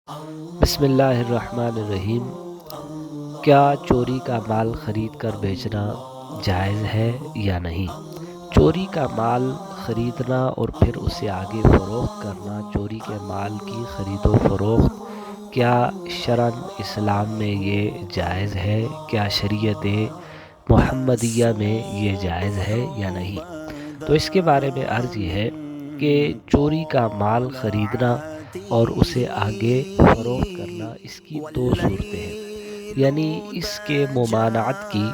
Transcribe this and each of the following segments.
بسم اللہ الرحمن الرحیم۔ کیا چوری کا مال خرید کر بیچنا جائز ہے یا نہیں؟ چوری کا مال خریدنا اور پھر اسے آگے فروخت کرنا، چوری کے مال کی خرید و فروخت کیا شرعاً اسلام میں یہ جائز ہے؟ کیا شریعت محمدیہ میں یہ جائز ہے یا نہیں؟ تو اس کے بارے میں عرض یہ ہے کہ چوری کا مال خریدنا اور اسے آگے فروخت کرنا، اس کی دو صورتیں ہیں، یعنی اس کے ممانعت کی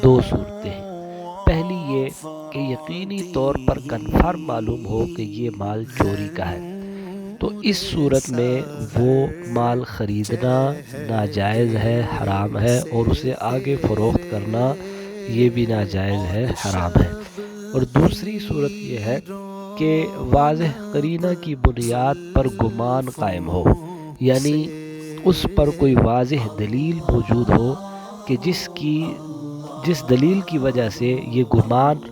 دو صورتیں ہیں۔ پہلی یہ کہ یقینی طور پر کنفرم معلوم ہو کہ یہ مال چوری کا ہے، تو اس صورت میں وہ مال خریدنا ناجائز ہے، حرام ہے، اور اسے آگے فروخت کرنا یہ بھی ناجائز ہے، حرام ہے۔ اور دوسری صورت یہ ہے کہ واضح قرینہ کی بنیاد پر گمان قائم ہو، یعنی اس پر کوئی واضح دلیل موجود ہو کہ جس دلیل کی وجہ سے یہ گمان،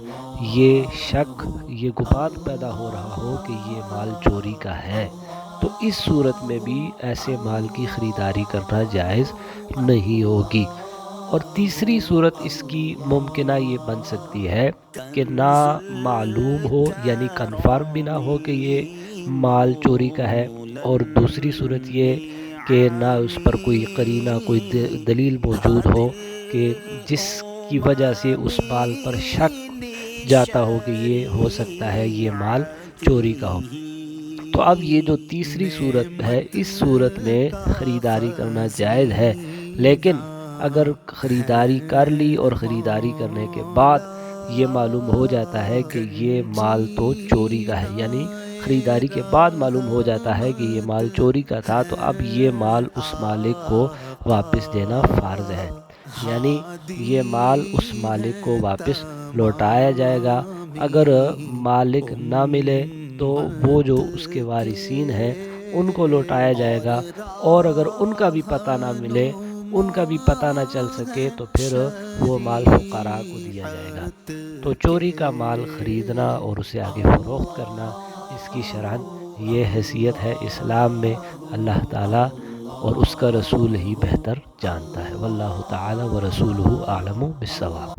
یہ شک، یہ گمان پیدا ہو رہا ہو کہ یہ مال چوری کا ہے، تو اس صورت میں بھی ایسے مال کی خریداری کرنا جائز نہیں ہوگی۔ اور تیسری صورت اس کی ممکنہ یہ بن سکتی ہے کہ نہ معلوم ہو، یعنی کنفرم بھی نہ ہو کہ یہ مال چوری کا ہے، اور دوسری صورت یہ کہ نہ اس پر کوئی قرینہ، کوئی دلیل موجود ہو کہ جس کی وجہ سے اس مال پر شک جاتا ہو کہ یہ ہو سکتا ہے یہ مال چوری کا ہو۔ تو اب یہ جو تیسری صورت ہے، اس صورت میں خریداری کرنا جائز ہے، لیکن اگر خریداری کر لی اور خریداری کرنے کے بعد یہ معلوم ہو جاتا ہے کہ یہ مال تو چوری کا ہے، یعنی خریداری کے بعد معلوم ہو جاتا ہے کہ یہ مال چوری کا تھا، تو اب یہ مال اس مالک کو واپس دینا فرض ہے، یعنی یہ مال اس مالک کو واپس لوٹایا جائے گا۔ اگر مالک نہ ملے تو وہ جو اس کے وارثین ہیں ان کو لوٹایا جائے گا، اور اگر ان کا بھی پتہ نہ ملے، ان کا بھی پتہ نہ چل سکے، تو پھر وہ مال فقراء کو دیا جائے گا۔ تو چوری کا مال خریدنا اور اسے آگے فروخت کرنا، اس کی شرعاً یہ حیثیت ہے اسلام میں، اللہ تعالیٰ اور اس کا رسول ہی بہتر جانتا ہے۔ واللہ تعالیٰ ورسولہ اعلم بالصواب۔